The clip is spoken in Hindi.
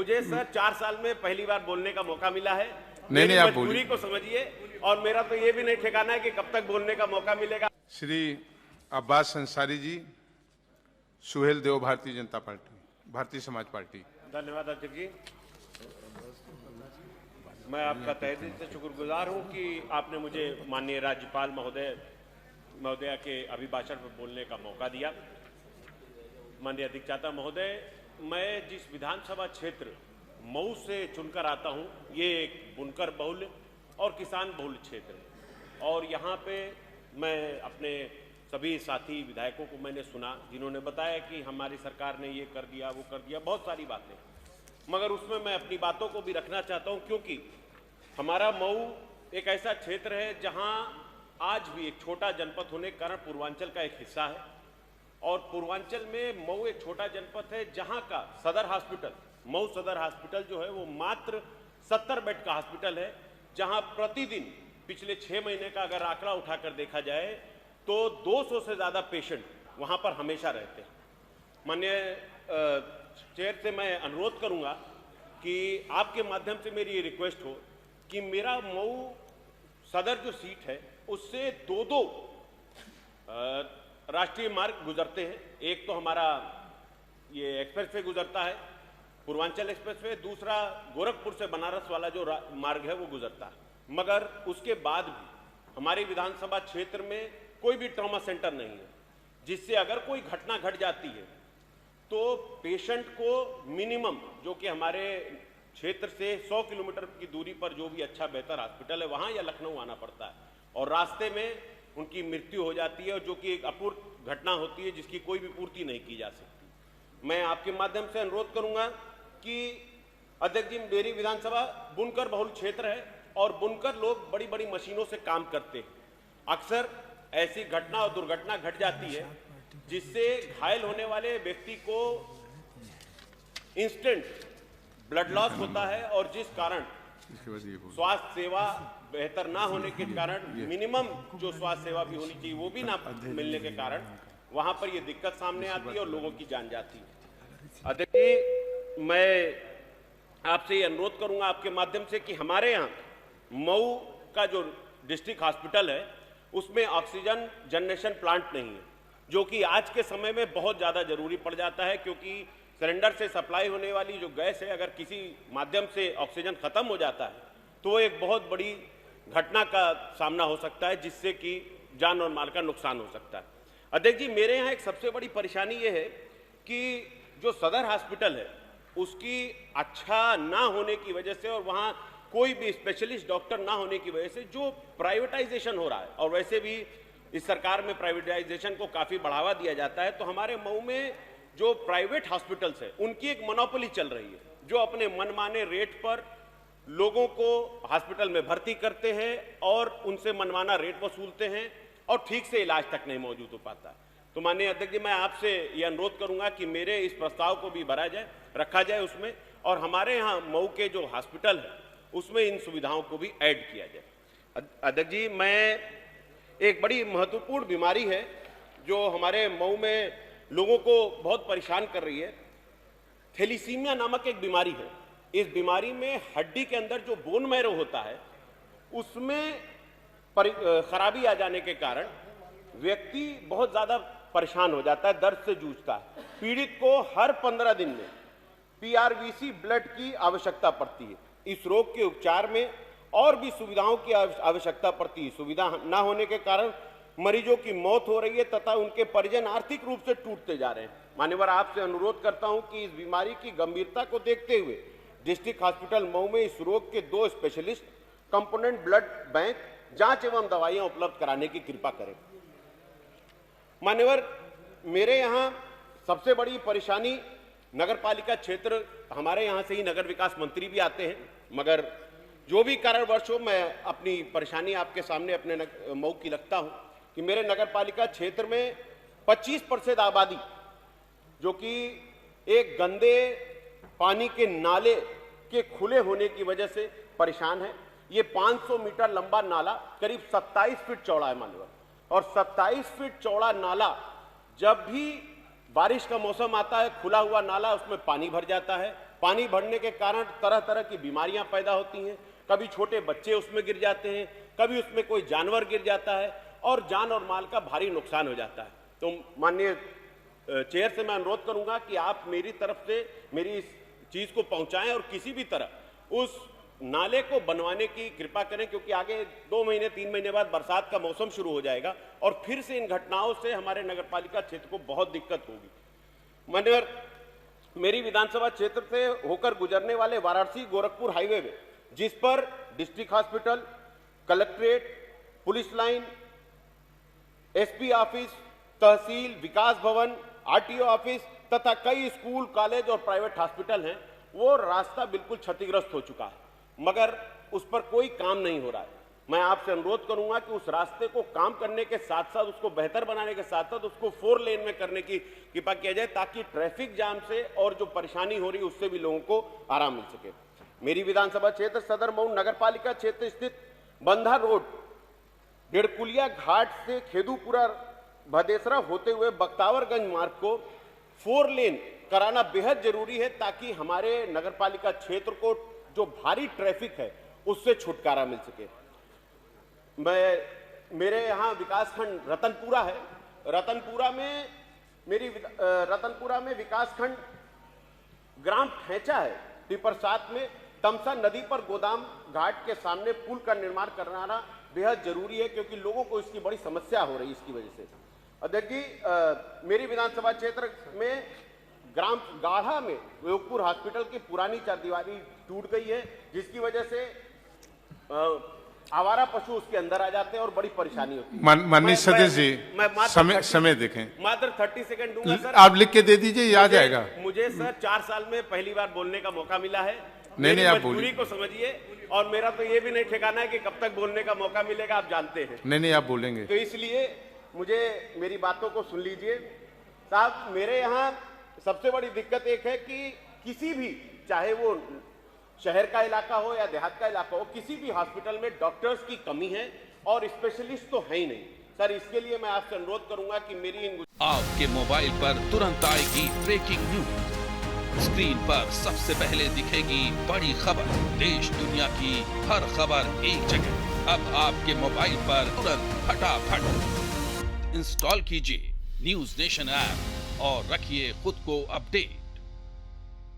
मुझे सर 4 साल में पहली बार बोलने का मौका मिला है। नहीं, आप मजबूरी को समझिए, और मेरा तो ये भी नहीं ठिकाना है कि कब तक बोलने का मौका मिलेगा। Shri Abbas Ansari ji, Suhel Dev, Bharatiya Janata party, Bharatiya Samaj party. धन्यवाद अध्यक्ष जी। मैं आपका तहे दिल से शुक्रगुजार हूं कि आपने मुझे माननीय राज्यपाल महोदया के अभिभाषण में बोलने का मौका दिया। माननीय अधिष्ठाता महोदय, मैं जिस विधानसभा क्षेत्र मऊ से चुनकर आता हूं, ये एक बुनकर बहुल और किसान बहुल क्षेत्र है, और यहाँ पे मैं अपने सभी साथी विधायकों को मैंने सुना जिन्होंने बताया कि हमारी सरकार ने ये कर दिया, वो कर दिया, बहुत सारी बातें, मगर उसमें मैं अपनी बातों को भी रखना चाहता हूँ, क्योंकि हमारा मऊ एक ऐसा क्षेत्र है जहाँ आज भी एक छोटा जनपद होने के कारण पूर्वांचल का एक हिस्सा है, और पूर्वांचल में मऊ एक छोटा जनपद है जहाँ का सदर हॉस्पिटल, मऊ सदर हॉस्पिटल जो है वो मात्र 70 बेड का हॉस्पिटल है, जहाँ प्रतिदिन पिछले 6 महीने का अगर आंकड़ा उठाकर देखा जाए तो 200 से ज़्यादा पेशेंट वहाँ पर हमेशा रहते हैं। माननीय चेयर से मैं अनुरोध करूँगा कि आपके माध्यम से मेरी ये रिक्वेस्ट हो कि मेरा मऊ सदर जो सीट है उससे दो राष्ट्रीय मार्ग गुजरते हैं। एक तो हमारा ये एक्सप्रेसवे गुजरता है, पूर्वांचल एक्सप्रेसवे, दूसरा गोरखपुर से बनारस वाला जो मार्ग है वो गुजरता है, मगर उसके बाद भी हमारे विधानसभा क्षेत्र में कोई भी ट्रॉमा सेंटर नहीं है, जिससे अगर कोई घटना घट जाती है तो पेशेंट को मिनिमम, जो कि हमारे क्षेत्र से 100 किलोमीटर की दूरी पर जो भी अच्छा बेहतर हॉस्पिटल है वहाँ या लखनऊ आना पड़ता है, और रास्ते में उनकी मृत्यु हो जाती है, और जो कि एक अपूर्व घटना होती है जिसकी कोई भी पूर्ति नहीं की जा सकती। मैं आपके माध्यम से अनुरोध करूंगा कि अध्यक्ष जी, मेरी विधानसभा बुनकर बहुल क्षेत्र है और बुनकर लोग बड़ी बड़ी मशीनों से काम करते हैं। अक्सर ऐसी घटना और दुर्घटना घट जाती है जिससे घायल होने वाले व्यक्ति को इंस्टेंट ब्लड लॉस होता है, और जिस कारण स्वास्थ्य सेवा बेहतर ना होने के कारण, मिनिमम जो स्वास्थ्य सेवा भी होनी चाहिए वो भी ना मिलने के कारण वहां पर ये दिक्कत सामने आती है और लोगों की जान जाती है। अध्यक्ष जी, मैं आपसे ये अनुरोध करूंगा आपके माध्यम से कि हमारे यहाँ मऊ का जो डिस्ट्रिक्ट हॉस्पिटल है उसमें ऑक्सीजन जनरेशन प्लांट नहीं है, जो कि आज के समय में बहुत ज़्यादा जरूरी पड़ जाता है, क्योंकि सिलेंडर से सप्लाई होने वाली जो गैस है, अगर किसी माध्यम से ऑक्सीजन खत्म हो जाता है तो एक बहुत बड़ी घटना का सामना हो सकता है, जिससे कि जान और माल का नुकसान हो सकता है। अध्यक्ष जी, मेरे यहाँ एक सबसे बड़ी परेशानी ये है कि जो सदर हॉस्पिटल है उसकी अच्छा ना होने की वजह से, और वहाँ कोई भी स्पेशलिस्ट डॉक्टर ना होने की वजह से जो प्राइवेटाइजेशन हो रहा है, और वैसे भी इस सरकार में प्राइवेटाइजेशन को काफ़ी बढ़ावा दिया जाता है, तो हमारे मऊ में जो प्राइवेट हॉस्पिटल्स है उनकी एक मोनोपोली चल रही है, जो अपने मनमाने रेट पर लोगों को हॉस्पिटल में भर्ती करते हैं और उनसे मनमाना रेट वसूलते हैं, और ठीक से इलाज तक नहीं मौजूद हो पाता है। तो माननीय अध्यक्ष जी, मैं आपसे ये अनुरोध करूंगा कि मेरे इस प्रस्ताव को भी भरा जाए, रखा जाए उसमें, और हमारे यहाँ मऊ के जो हॉस्पिटल है उसमें इन सुविधाओं को भी ऐड किया जाए। अध्यक्ष जी, मैं एक बड़ी महत्वपूर्ण बीमारी है जो हमारे मऊ में लोगों को बहुत परेशान कर रही है, थैलीसीमिया नामक एक बीमारी है। इस बीमारी में हड्डी के अंदर जो बोन मैरो होता है उसमें खराबी आ जाने के कारण व्यक्ति बहुत ज़्यादा परेशान हो जाता है, दर्द से जूझता है। पीड़ित को हर 15 दिन में PRVC ब्लड की आवश्यकता पड़ती है। इस रोग के उपचार में और भी सुविधाओं की आवश्यकता पड़ती है। सुविधा न होने के कारण मरीजों की मौत हो रही है तथा उनके परिजन आर्थिक रूप से टूटते जा रहे हैं। मान्यवर, आपसे अनुरोध करता हूं कि इस बीमारी की गंभीरता को देखते हुए डिस्ट्रिक्ट हॉस्पिटल मऊ में इस रोग के 2 स्पेशलिस्ट कंपोनेंट ब्लड बैंक जांच एवं दवाइयां उपलब्ध कराने की कृपा करें। मान्यवर, मेरे यहाँ सबसे बड़ी परेशानी नगर पालिका क्षेत्र, हमारे यहाँ से ही नगर विकास मंत्री भी आते हैं, मगर जो भी कारणवश हो मैं अपनी परेशानी आपके सामने अपने मऊ की रखता हूँ कि मेरे नगर पालिका क्षेत्र में 25% आबादी जो कि एक गंदे पानी के नाले के खुले होने की वजह से परेशान है। ये 500 मीटर लंबा नाला करीब 27 फीट चौड़ा है मानव, और 27 फीट चौड़ा नाला जब भी बारिश का मौसम आता है, खुला हुआ नाला, उसमें पानी भर जाता है पानी बढ़ने के कारण तरह तरह की बीमारियां पैदा होती हैं, कभी छोटे बच्चे उसमें गिर जाते हैं, कभी उसमें कोई जानवर गिर जाता है और जान और माल का भारी नुकसान हो जाता है। तो माननीय चेयर से मैं अनुरोध करूंगा कि आप मेरी तरफ से मेरी इस चीज को पहुंचाएं और किसी भी तरह उस नाले को बनवाने की कृपा करें, क्योंकि आगे 2 महीने 3 महीने बाद बरसात का मौसम शुरू हो जाएगा और फिर से इन घटनाओं से हमारे नगरपालिका क्षेत्र को बहुत दिक्कत होगी। माननीय मेरी विधानसभा क्षेत्र से होकर गुजरने वाले वाराणसी गोरखपुर हाईवे में, जिस पर district hospital, collectorate, police line, SP office, तहसील, विकास भवन, आरटीओ ऑफिस तथा कई स्कूल, कॉलेज और प्राइवेट हॉस्पिटल हैं, वो रास्ता बिल्कुल क्षतिग्रस्त हो चुका है, मगर उस पर कोई काम नहीं हो रहा है। मैं आपसे अनुरोध करूंगा कि उस रास्ते को काम करने के साथ साथ, उसको बेहतर बनाने के साथ साथ उसको 4 लेन में करने की कृपा किया जाए, ताकि ट्रैफिक जाम से और जो परेशानी हो रही है उससे भी लोगों को आराम मिल सके। मेरी विधानसभा क्षेत्र सदर मऊ नगरपालिका क्षेत्र स्थित बंधा रोड, डेढ़कुलिया घाट से खेदूपुरा भदेसरा होते हुए बख्तावरगंज मार्ग को 4 लेन कराना बेहद जरूरी है, ताकि हमारे नगरपालिका क्षेत्र को जो भारी ट्रैफिक है उससे छुटकारा मिल सके। मेरे यहाँ विकासखंड रतनपुरा है, रतनपुरा में विकासखंड ग्राम ठेचा है, टिपर 7 में तमसा नदी पर गोदाम घाट के सामने पुल का निर्माण कराना बेहद जरूरी है, क्योंकि लोगों को इसकी बड़ी समस्या हो रही है इसकी वजह से। अध्यक्ष जी, मेरी विधानसभा क्षेत्र में ग्राम गाढ़ा में योगपुर हॉस्पिटल की पुरानी चारदीवारी टूट गई है, जिसकी वजह से आवारा पशु उसके अंदर आ जाते हैं और बड़ी परेशानी होती है। माननीय सदस्य जी, समय देखें। मात्र 30 सेकंड दूंगा सर। आप लिख के दे दीजिए, याद आएगा। मुझे सर 4 साल में पहली बार बोलने का मौका मिला है। नहीं, आप मजबूरी को समझिए, और मेरा तो ये भी नहीं ठिकाना है कि कब तक बोलने का मौका मिलेगा, आप जानते हैं। नहीं, आप बोलेंगे। तो इसलिए मुझे मेरी बातों को सुन लीजिए साहब। मेरे यहाँ सबसे बड़ी दिक्कत एक है कि किसी भी, चाहे वो शहर का इलाका हो या देहात का इलाका हो, किसी भी हॉस्पिटल में डॉक्टर्स की कमी है और स्पेशलिस्ट तो है ही नहीं सर। इसके लिए मैं आपसे अनुरोध करूंगा कि मेरी आपके मोबाइल पर तुरंत आएगी ब्रेकिंग न्यूज, स्क्रीन पर सबसे पहले दिखेगी बड़ी खबर, देश दुनिया की हर खबर एक जगह। अब आपके मोबाइल पर तुरंत फटाफट इंस्टॉल कीजिए न्यूज नेशन ऐप और रखिए खुद को अपडेट।